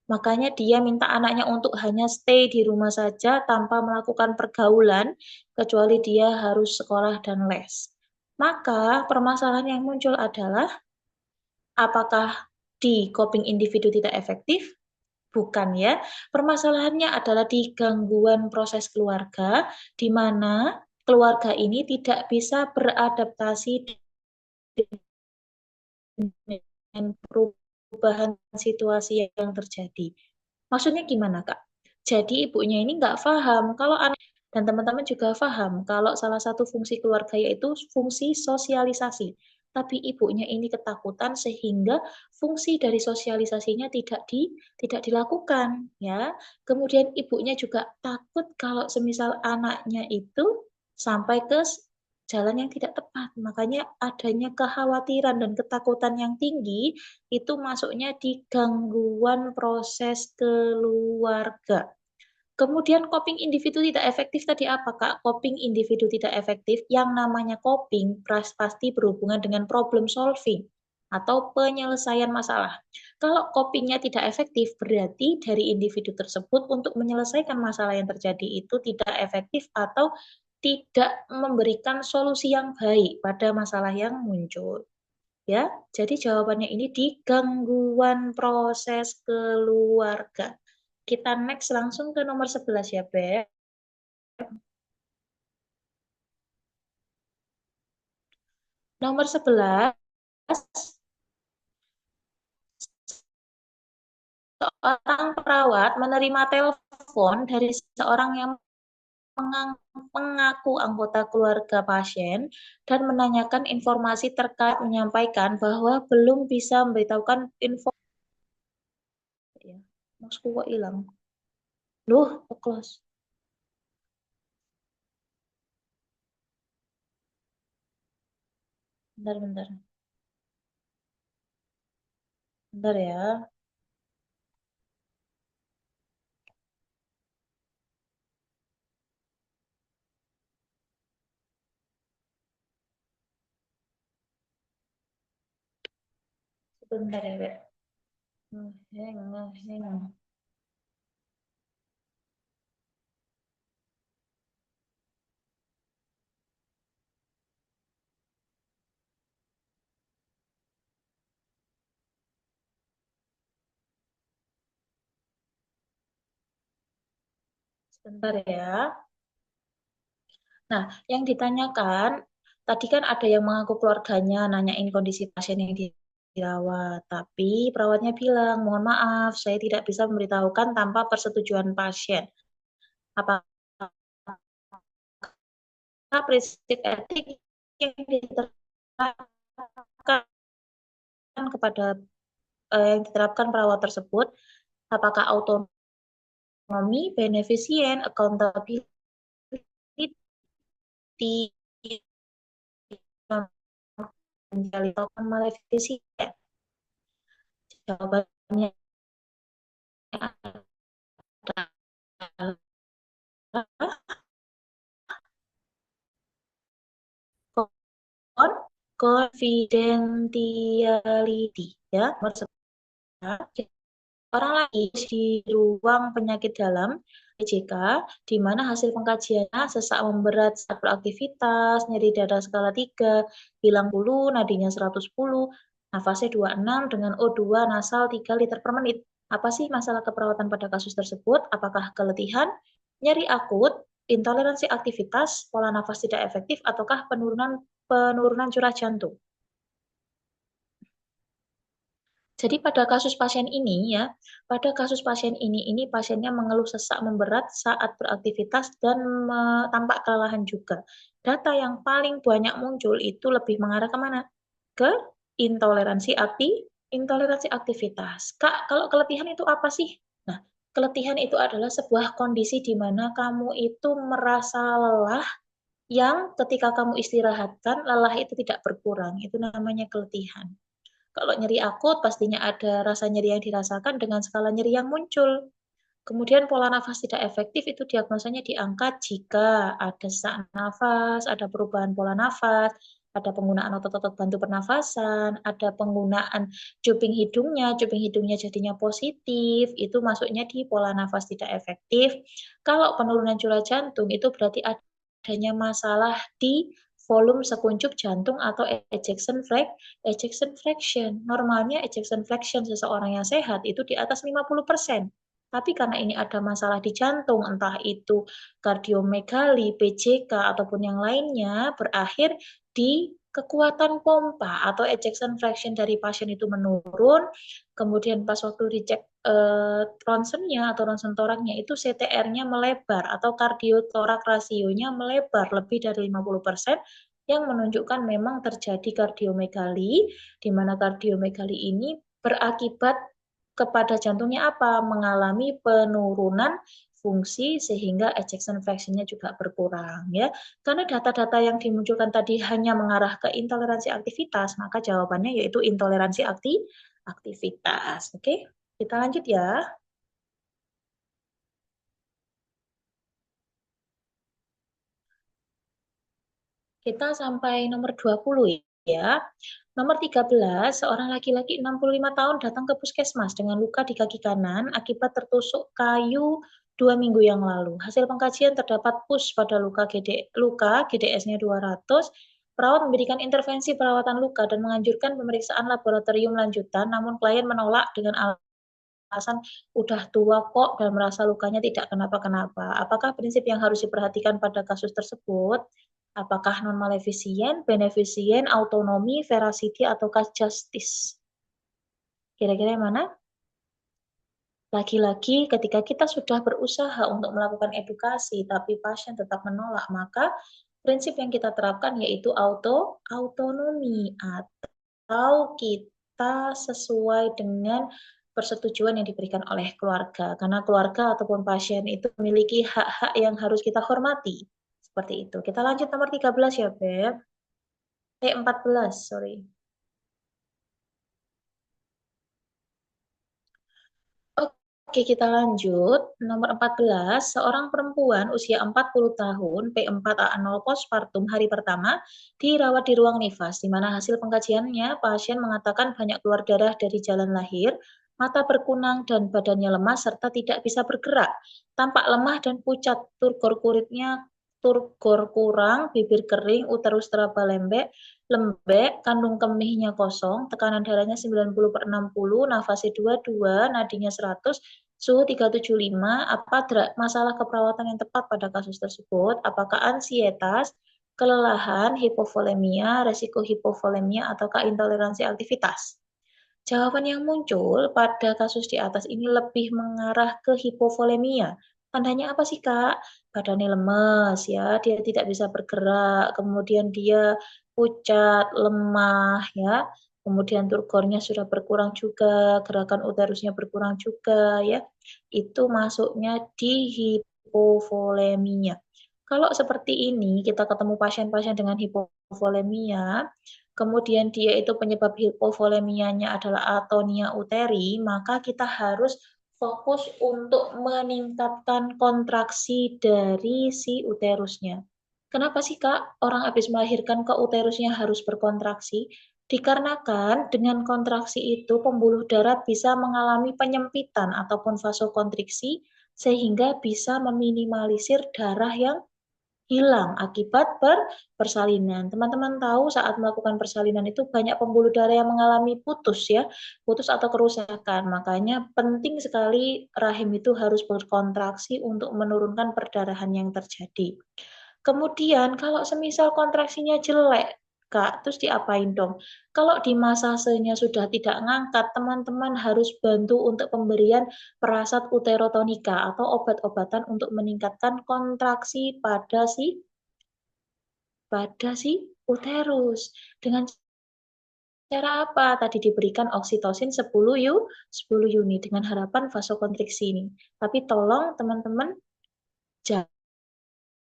Makanya dia minta anaknya untuk hanya stay di rumah saja tanpa melakukan pergaulan, kecuali dia harus sekolah dan les. Maka permasalahan yang muncul adalah, apakah di coping individu tidak efektif? Bukan ya. Permasalahannya adalah di gangguan proses keluarga, di mana keluarga ini tidak bisa beradaptasi dengan perubahan situasi yang terjadi. Maksudnya gimana, Kak? Jadi ibunya ini nggak paham kalau anak, dan teman-teman juga paham kalau salah satu fungsi keluarga yaitu fungsi sosialisasi. Tapi ibunya ini ketakutan sehingga fungsi dari sosialisasinya tidak dilakukan, ya. Kemudian ibunya juga takut kalau semisal anaknya itu sampai ke jalan yang tidak tepat. Makanya adanya kekhawatiran dan ketakutan yang tinggi itu masuknya di gangguan proses keluarga. Kemudian coping individu tidak efektif tadi apa, Kak? Coping individu tidak efektif, yang namanya coping pasti berhubungan dengan problem solving atau penyelesaian masalah. Kalau copingnya tidak efektif, berarti dari individu tersebut untuk menyelesaikan masalah yang terjadi itu tidak efektif atau tidak memberikan solusi yang baik pada masalah yang muncul. Ya, jadi jawabannya ini di gangguan proses keluarga. Kita next langsung ke nomor 11 ya, Beb. Nomor 11, seorang perawat menerima telepon dari seorang yang mengaku anggota keluarga pasien dan menanyakan informasi terkait, menyampaikan bahwa belum bisa memberitahukan info. Ya, maksudku kok hilang. Loh, close. Bentar, bentar. Bentar ya. Sebentar ya, Beb. Ngeheng, ngeheng. Sebentar ya. Nah, yang ditanyakan, tadi kan ada yang mengaku keluarganya nanyain kondisi pasien yang dirawat, tapi perawatnya bilang, mohon maaf, saya tidak bisa memberitahukan tanpa persetujuan pasien. Apakah prinsip etik yang diterapkan kepada yang diterapkan perawat tersebut, apakah autonomi, beneficient, accountability, menjalin maleficent? Jawabannya adalah confidentiality, ya. Orang lagi di ruang penyakit dalam PJK, di mana hasil pengkajiannya sesak memberat saat beraktivitas, nyeri dada skala 3, hilang bulu, nadinya 110, nafasnya 26 dengan O2 nasal 3 liter per menit. Apa sih masalah keperawatan pada kasus tersebut? Apakah keletihan, nyeri akut, intoleransi aktivitas, pola nafas tidak efektif, ataukah penurunan curah jantung? Jadi pada kasus pasien ini ya, pada kasus pasien ini pasiennya mengeluh sesak memberat saat beraktivitas dan tampak kelelahan juga. Data yang paling banyak muncul itu lebih mengarah ke mana? Ke intoleransi intoleransi aktivitas. Kak, kalau keletihan itu apa sih? Nah, keletihan itu adalah sebuah kondisi di mana kamu itu merasa lelah yang ketika kamu istirahatkan, lelah itu tidak berkurang. Itu namanya keletihan. Kalau nyeri akut, pastinya ada rasa nyeri yang dirasakan dengan skala nyeri yang muncul. Kemudian pola nafas tidak efektif itu diagnosanya diangkat jika ada sesak nafas, ada perubahan pola nafas, ada penggunaan otot-otot bantu pernafasan, ada penggunaan cuping hidungnya jadinya positif, itu masuknya di pola nafas tidak efektif. Kalau penurunan curah jantung itu berarti adanya masalah di volume sekuncup jantung atau ejection fraction. Normalnya ejection fraction seseorang yang sehat itu di atas 50%. Tapi karena ini ada masalah di jantung, entah itu kardiomegali, PJK, ataupun yang lainnya, berakhir di kekuatan pompa atau ejection fraction dari pasien itu menurun, kemudian pas waktu dicek ronsennya atau ronsen toraknya itu CTR-nya melebar atau kardiotorak rasionya melebar lebih dari 50%, yang menunjukkan memang terjadi kardiomegali, di mana kardiomegali ini berakibat kepada jantungnya apa? Mengalami penurunan fungsi sehingga ejection fraction-nya juga berkurang ya. Karena data-data yang dimunculkan tadi hanya mengarah ke intoleransi aktivitas, maka jawabannya yaitu intoleransi aktivitas. Oke, kita lanjut ya. Kita sampai nomor 20 ya. Nomor 13, seorang laki-laki 65 tahun datang ke puskesmas dengan luka di kaki kanan akibat tertusuk kayu 2 minggu yang lalu. Hasil pengkajian terdapat pus pada luka GDS-nya 200. Perawat memberikan intervensi perawatan luka dan menganjurkan pemeriksaan laboratorium lanjutan, namun klien menolak dengan alasan udah tua kok dan merasa lukanya tidak kenapa-kenapa. Apakah prinsip yang harus diperhatikan pada kasus tersebut? Apakah non maleficient, beneficient, autonomi, veracity, ataukah justice? Kira-kira yang mana? Lagi-lagi ketika kita sudah berusaha untuk melakukan edukasi tapi pasien tetap menolak, maka prinsip yang kita terapkan yaitu autonomi atau kita sesuai dengan persetujuan yang diberikan oleh keluarga. Karena keluarga ataupun pasien itu memiliki hak-hak yang harus kita hormati. Seperti itu. Kita lanjut nomor 13 ya, Beb. 14, sorry. Oke, kita lanjut. Nomor 14, seorang perempuan usia 40 tahun, P4A0 postpartum hari pertama, dirawat di ruang nifas, di mana hasil pengkajiannya pasien mengatakan banyak keluar darah dari jalan lahir, mata berkunang dan badannya lemas serta tidak bisa bergerak. Tampak lemah dan pucat, turgor kurang, bibir kering, uterus teraba lembek, kandung kemihnya kosong, tekanan darahnya 90 per 60, nafasnya 22, nadinya 100, suhu 375, apa masalah keperawatan yang tepat pada kasus tersebut, apakah ansietas, kelelahan, hipovolemia, resiko hipovolemia, ataukah intoleransi aktivitas. Jawaban yang muncul pada kasus di atas ini lebih mengarah ke hipovolemia. Tandanya apa sih, Kak? Badannya lemes ya, dia tidak bisa bergerak, kemudian dia pucat, lemah ya. Kemudian turgornya sudah berkurang juga, gerakan uterusnya berkurang juga ya. Itu masuknya di hipovolemia. Kalau seperti ini kita ketemu pasien-pasien dengan hipovolemia, kemudian dia itu penyebab hipovolemianya adalah atonia uteri, maka kita harus fokus untuk meningkatkan kontraksi dari si uterusnya. Kenapa sih Kak orang habis melahirkan ke uterusnya harus berkontraksi? Dikarenakan dengan kontraksi itu pembuluh darah bisa mengalami penyempitan ataupun vasokonstriksi sehingga bisa meminimalisir darah yang hilang akibat persalinan. Teman-teman tahu saat melakukan persalinan itu banyak pembuluh darah yang mengalami putus ya, putus atau kerusakan. Makanya penting sekali rahim itu harus berkontraksi untuk menurunkan perdarahan yang terjadi. Kemudian kalau semisal kontraksinya jelek, Kak, terus diapain dong? Kalau di masasenya sudah tidak ngangkat, teman-teman harus bantu untuk pemberian perasat uterotonika atau obat-obatan untuk meningkatkan kontraksi pada si uterus. Dengan cara apa? Tadi diberikan oksitosin 10 unit dengan harapan vasokonstriksi ini. Tapi tolong teman-teman jangan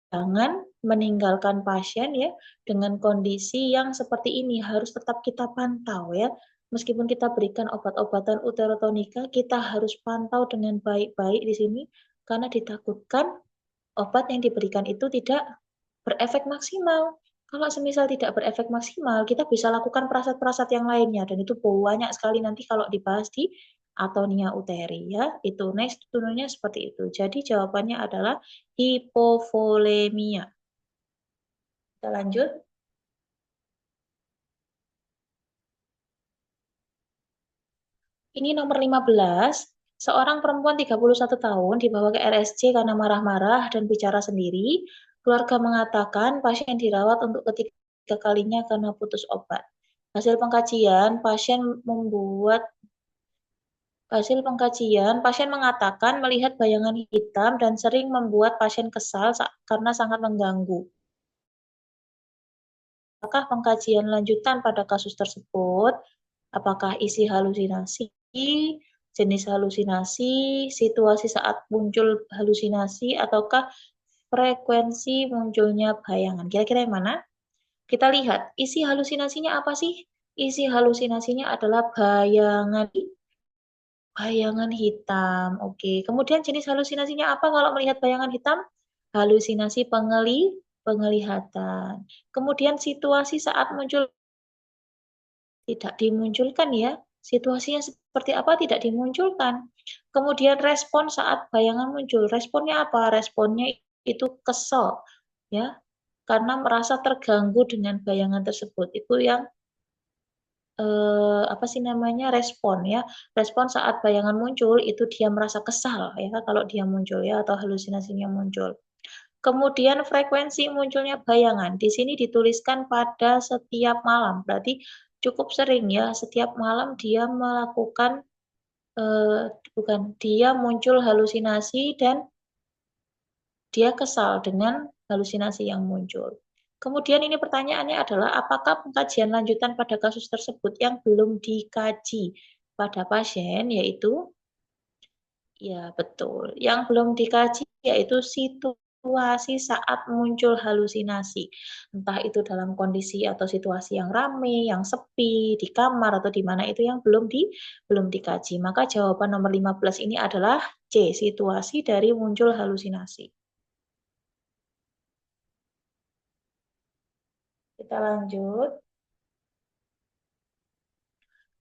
Jangan meninggalkan pasien ya dengan kondisi yang seperti ini, harus tetap kita pantau ya. Meskipun kita berikan obat-obatan uterotonika, kita harus pantau dengan baik-baik di sini karena ditakutkan obat yang diberikan itu tidak berefek maksimal. Kalau semisal tidak berefek maksimal, kita bisa lakukan prasat-prasat yang lainnya dan itu banyak sekali nanti kalau dibahas di atonia uteri ya. Itu next turunnya seperti itu. Jadi jawabannya adalah hipovolemia. Kita lanjut. Ini nomor 15. Seorang perempuan 31 tahun dibawa ke RSC karena marah-marah dan bicara sendiri. Keluarga mengatakan pasien dirawat untuk ketiga kalinya karena putus obat. Hasil pengkajian, pasien mengatakan melihat bayangan hitam dan sering membuat pasien kesal karena sangat mengganggu. Apakah pengkajian lanjutan pada kasus tersebut? Apakah isi halusinasi, jenis halusinasi, situasi saat muncul halusinasi, ataukah frekuensi munculnya bayangan? Kira-kira yang mana? Kita lihat, isi halusinasinya apa sih? Isi halusinasinya adalah bayangan hitam. Oke. Kemudian jenis halusinasinya apa kalau melihat bayangan hitam? Halusinasi penglihatan. Kemudian situasi saat muncul tidak dimunculkan ya. Situasinya seperti apa tidak dimunculkan. Kemudian respon saat bayangan muncul. Responnya apa? Responnya itu kesel ya. Karena merasa terganggu dengan bayangan tersebut. Itu yang apa sih namanya respon ya. Respon saat bayangan muncul itu dia merasa kesal ya kalau dia muncul ya atau halusinasinya muncul. Kemudian frekuensi munculnya bayangan. Di sini dituliskan pada setiap malam. Berarti cukup sering ya, setiap malam dia melakukan dia muncul halusinasi dan dia kesal dengan halusinasi yang muncul. Kemudian ini pertanyaannya adalah apakah pengkajian lanjutan pada kasus tersebut yang belum dikaji pada pasien yaitu ya betul. Yang belum dikaji yaitu situasi saat muncul halusinasi. Entah itu dalam kondisi atau situasi yang ramai, yang sepi, di kamar atau di mana itu yang belum dikaji. Maka jawaban nomor 15 ini adalah C, situasi dari muncul halusinasi. Kita lanjut.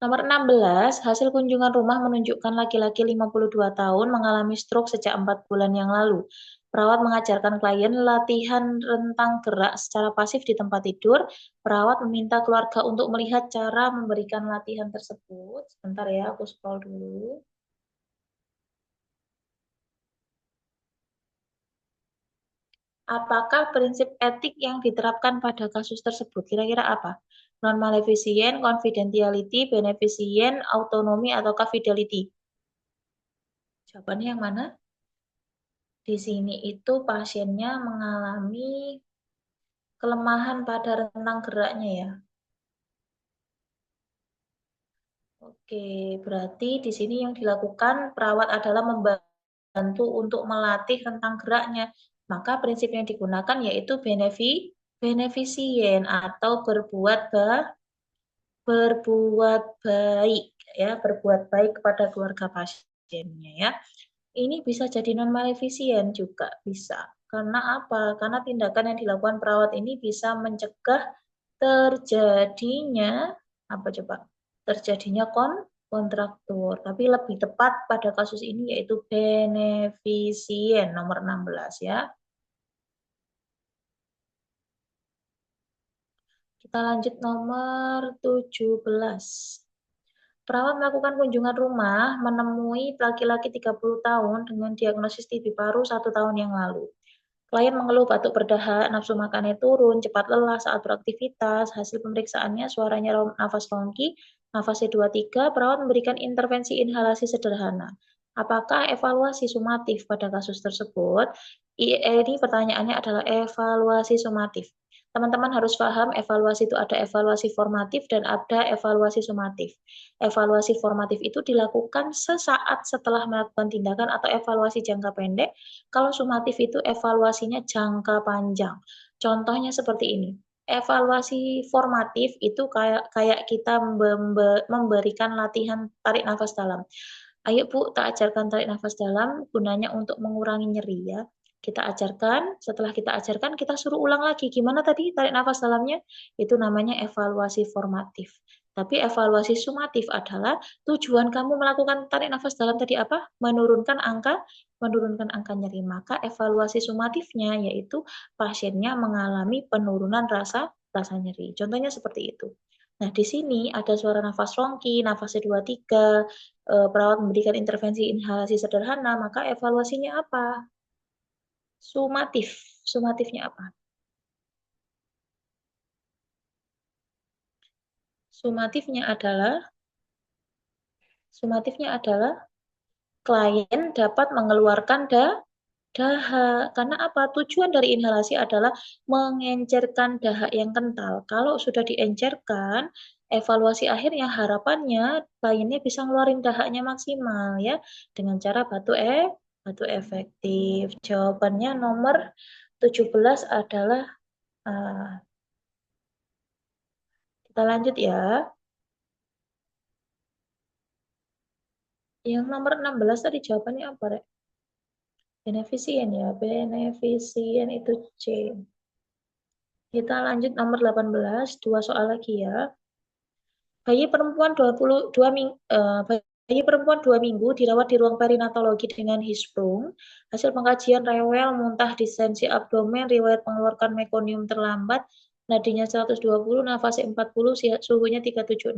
Nomor 16, hasil kunjungan rumah menunjukkan laki-laki 52 tahun mengalami stroke sejak 4 bulan yang lalu. Perawat mengajarkan klien latihan rentang gerak secara pasif di tempat tidur. Perawat meminta keluarga untuk melihat cara memberikan latihan tersebut. Sebentar ya, aku scroll dulu. Apakah prinsip etik yang diterapkan pada kasus tersebut? Kira-kira apa? Non-maleficient, confidentiality, beneficient, autonomy, ataukah fidelity? Jawabannya yang mana? Di sini itu pasiennya mengalami kelemahan pada rentang geraknya ya. Oke, berarti di sini yang dilakukan perawat adalah membantu untuk melatih rentang geraknya. Maka prinsip yang digunakan yaitu beneficient atau berbuat baik ya, berbuat baik kepada keluarga pasiennya ya. Ini bisa jadi non maleficient juga bisa. Karena apa? Karena tindakan yang dilakukan perawat ini bisa mencegah terjadinya apa coba? Terjadinya kontraktur. Tapi lebih tepat pada kasus ini yaitu beneficient nomor 16 ya. Kita lanjut nomor 17. Perawat melakukan kunjungan rumah menemui laki-laki 30 tahun dengan diagnosis TB paru 1 tahun yang lalu. Klien mengeluh batuk berdahak, nafsu makannya turun, cepat lelah saat beraktivitas. Hasil pemeriksaannya suaranya nafas longki, nafasnya 2-3, perawat memberikan intervensi inhalasi sederhana. Apakah evaluasi sumatif pada kasus tersebut? Ini pertanyaannya adalah evaluasi sumatif. Teman-teman harus paham evaluasi itu ada evaluasi formatif dan ada evaluasi sumatif. Evaluasi formatif itu dilakukan sesaat setelah melakukan tindakan atau evaluasi jangka pendek. Kalau sumatif itu evaluasinya jangka panjang. Contohnya seperti ini. Evaluasi formatif itu kayak kita memberikan latihan tarik nafas dalam. Ayo Bu, tak ajarkan tarik nafas dalam gunanya untuk mengurangi nyeri ya. Kita ajarkan, setelah kita ajarkan kita suruh ulang lagi. Gimana tadi tarik nafas dalamnya? Itu namanya evaluasi formatif. Tapi evaluasi sumatif adalah tujuan kamu melakukan tarik nafas dalam tadi apa? Menurunkan angka nyeri. Maka evaluasi sumatifnya yaitu pasiennya mengalami penurunan rasa nyeri. Contohnya seperti itu. Nah, di sini ada suara nafas rongki, nafas 2-3, perawat memberikan intervensi inhalasi sederhana, maka evaluasinya apa? Sumatif. Sumatifnya apa? Sumatifnya adalah klien dapat mengeluarkan dahak. Karena apa? Tujuan dari inhalasi adalah mengencerkan dahak yang kental. Kalau sudah diencerkan, evaluasi akhirnya harapannya kliennya bisa ngeluarin dahaknya maksimal ya dengan cara batu efektif. Jawabannya nomor 17 adalah kita lanjut ya. Yang nomor 16 tadi jawabannya apa, Rek? Beneficient ya. Beneficient itu C. Kita lanjut nomor 18, dua soal lagi ya. Bayi perempuan 2 minggu dirawat di ruang perinatologi dengan hisprung. Hasil pengkajian rewel, muntah, distensi abdomen, riwayat mengeluarkan mekonium terlambat, nadinya 120, nafasnya 40, suhunya 376.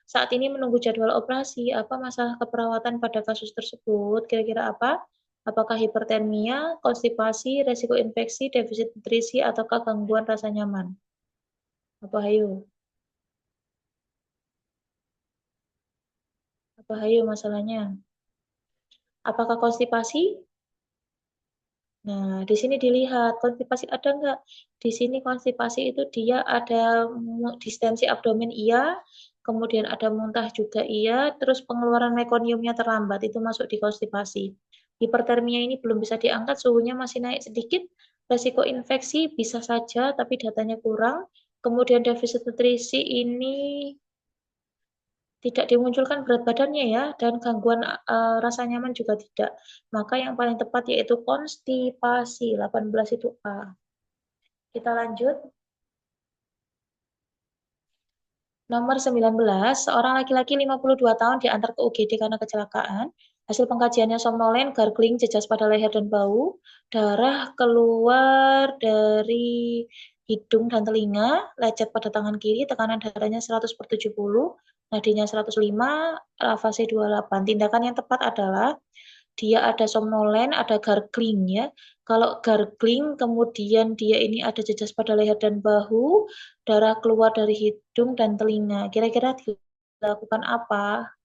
Saat ini menunggu jadwal operasi. Apa masalah keperawatan pada kasus tersebut? Kira-kira apa? Apakah hipertermia, konstipasi, resiko infeksi, defisit nutrisi, ataukah gangguan rasa nyaman? Apa hayo? Apa hayo masalahnya? Apakah konstipasi? Nah, di sini dilihat konstipasi ada nggak? Di sini konstipasi itu dia ada distensi abdomen iya, kemudian ada muntah juga iya, terus pengeluaran mekoniumnya terlambat, itu masuk di konstipasi. Hipertermia ini belum bisa diangkat, suhunya masih naik sedikit, resiko infeksi bisa saja, tapi datanya kurang. Kemudian defisit nutrisi ini tidak dimunculkan berat badannya ya, dan gangguan rasa nyaman juga tidak. Maka yang paling tepat yaitu konstipasi, 18 itu A. Kita lanjut. Nomor 19, seorang laki-laki 52 tahun diantar ke UGD karena kecelakaan. Hasil pengkajiannya somnolen, gargling, jejas pada leher dan bau, darah keluar dari hidung dan telinga, lecet pada tangan kiri, tekanan darahnya 100/70, nadinya 105, fase 28. Tindakan yang tepat adalah dia ada somnolen, ada gargling ya. Kalau gargling kemudian dia ini ada jejas pada leher dan bahu, darah keluar dari hidung dan telinga. Kira-kira dilakukan apa?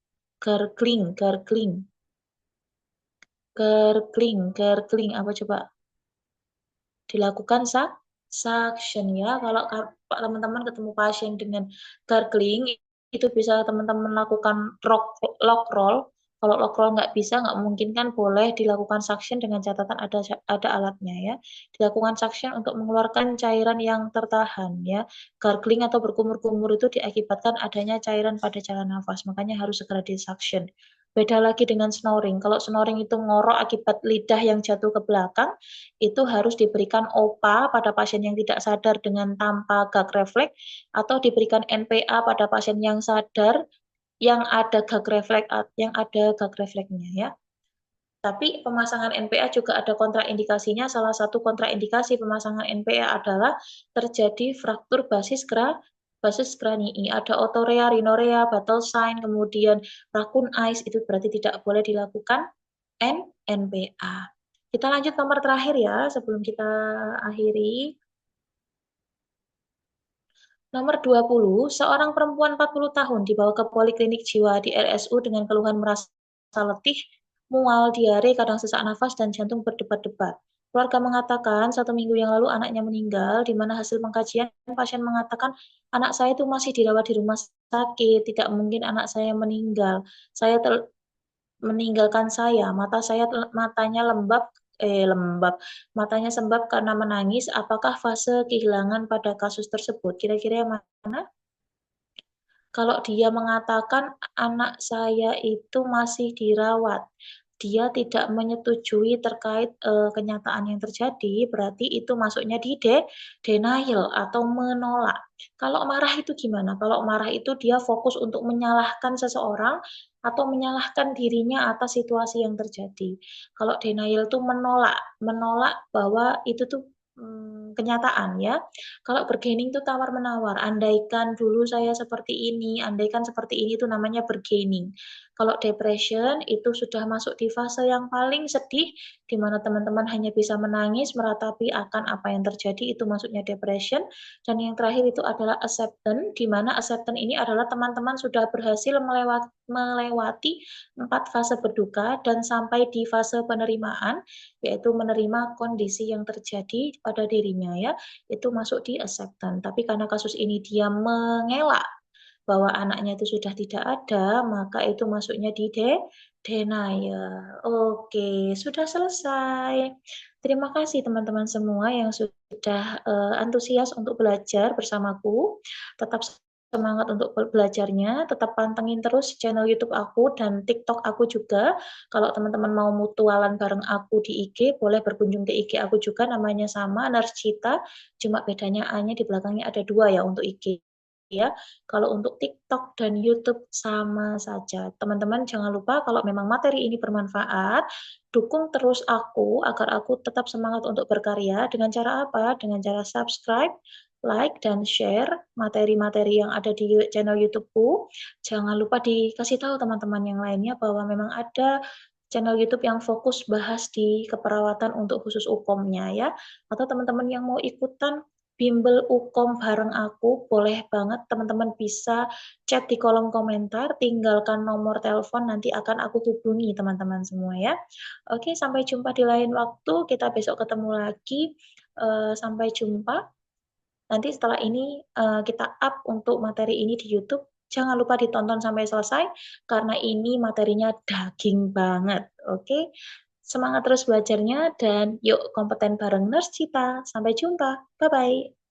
Gargling, gargling, gargling, gargling. Apa coba? Dilakukan suction ya. Kalau teman-teman ketemu pasien dengan gargling, itu bisa teman-teman lakukan lock roll. Kalau lock roll nggak bisa, nggak mungkin kan boleh dilakukan suction dengan catatan ada alatnya ya. Dilakukan suction untuk mengeluarkan cairan yang tertahan ya. Gargling atau berkumur-kumur itu diakibatkan adanya cairan pada jalan nafas, makanya harus segera di suction. Beda lagi dengan snoring. Kalau snoring itu ngorok akibat lidah yang jatuh ke belakang, itu harus diberikan OPA pada pasien yang tidak sadar dengan tanpa gag refleks atau diberikan NPA pada pasien yang sadar yang ada gag refleksnya ya. Tapi pemasangan NPA juga ada kontraindikasinya. Salah satu kontraindikasi pemasangan NPA adalah terjadi fraktur basis kranii. Ada otorea, rinorea, battle sign, kemudian raccoon eyes, itu berarti tidak boleh dilakukan NPA. Kita lanjut nomor terakhir ya, sebelum kita akhiri. Nomor 20, seorang perempuan 40 tahun dibawa ke poliklinik jiwa di RSU dengan keluhan merasa letih, mual, diare, kadang sesak nafas, dan jantung berdebar-debar. Keluarga mengatakan 1 minggu yang lalu anaknya meninggal, di mana hasil pengkajian pasien mengatakan anak saya itu masih dirawat di rumah sakit, tidak mungkin anak saya meninggal. Saya meninggalkan saya, matanya lembab, matanya sembab karena menangis. Apakah fase kehilangan pada kasus tersebut? Kira-kira yang mana? Kalau dia mengatakan anak saya itu masih dirawat, dia tidak menyetujui terkait, kenyataan yang terjadi, berarti itu masuknya di denial atau menolak. Kalau marah itu gimana? Kalau marah itu dia fokus untuk menyalahkan seseorang atau menyalahkan dirinya atas situasi yang terjadi. Kalau denial itu menolak, menolak bahwa itu tuh, kenyataan ya. Kalau bargaining itu tawar-menawar, andaikan dulu saya seperti ini, andaikan seperti ini itu namanya bargaining. Kalau depression itu sudah masuk di fase yang paling sedih, di mana teman-teman hanya bisa menangis, meratapi akan apa yang terjadi, itu masuknya depression. Dan yang terakhir itu adalah acceptance, di mana acceptance ini adalah teman-teman sudah berhasil melewati 4 fase berduka dan sampai di fase penerimaan, yaitu menerima kondisi yang terjadi pada dirinya ya, itu masuk di acceptance. Tapi karena kasus ini dia mengelak bahwa anaknya itu sudah tidak ada, maka itu masuknya di denial. Oke, sudah selesai. Terima kasih teman-teman semua yang sudah antusias untuk belajar bersamaku. Tetap semangat untuk belajarnya, tetap pantengin terus channel YouTube aku dan TikTok aku juga. Kalau teman-teman mau mutualan bareng aku di IG, boleh berkunjung ke IG aku juga, namanya sama, Narcita, cuma bedanya A-nya di belakangnya ada 2 ya untuk IG ya. Kalau untuk TikTok dan YouTube sama saja. Teman-teman jangan lupa kalau memang materi ini bermanfaat, dukung terus aku agar aku tetap semangat untuk berkarya. Dengan cara apa? Dengan cara subscribe, like, dan share materi-materi yang ada di channel YouTube-ku. Jangan lupa dikasih tahu teman-teman yang lainnya bahwa memang ada channel YouTube yang fokus bahas di keperawatan untuk khusus UKOM-nya ya. Atau teman-teman yang mau ikutan bimbel UKOM bareng aku, boleh banget teman-teman bisa chat di kolom komentar, tinggalkan nomor telepon, nanti akan aku hubungi teman-teman semua ya. Oke, sampai jumpa di lain waktu, kita besok ketemu lagi. Sampai jumpa. Nanti setelah ini kita up untuk materi ini di YouTube. Jangan lupa ditonton sampai selesai karena ini materinya daging banget. Oke. Semangat terus belajarnya dan yuk kompeten bareng Nurse Cita. Sampai jumpa. Bye bye.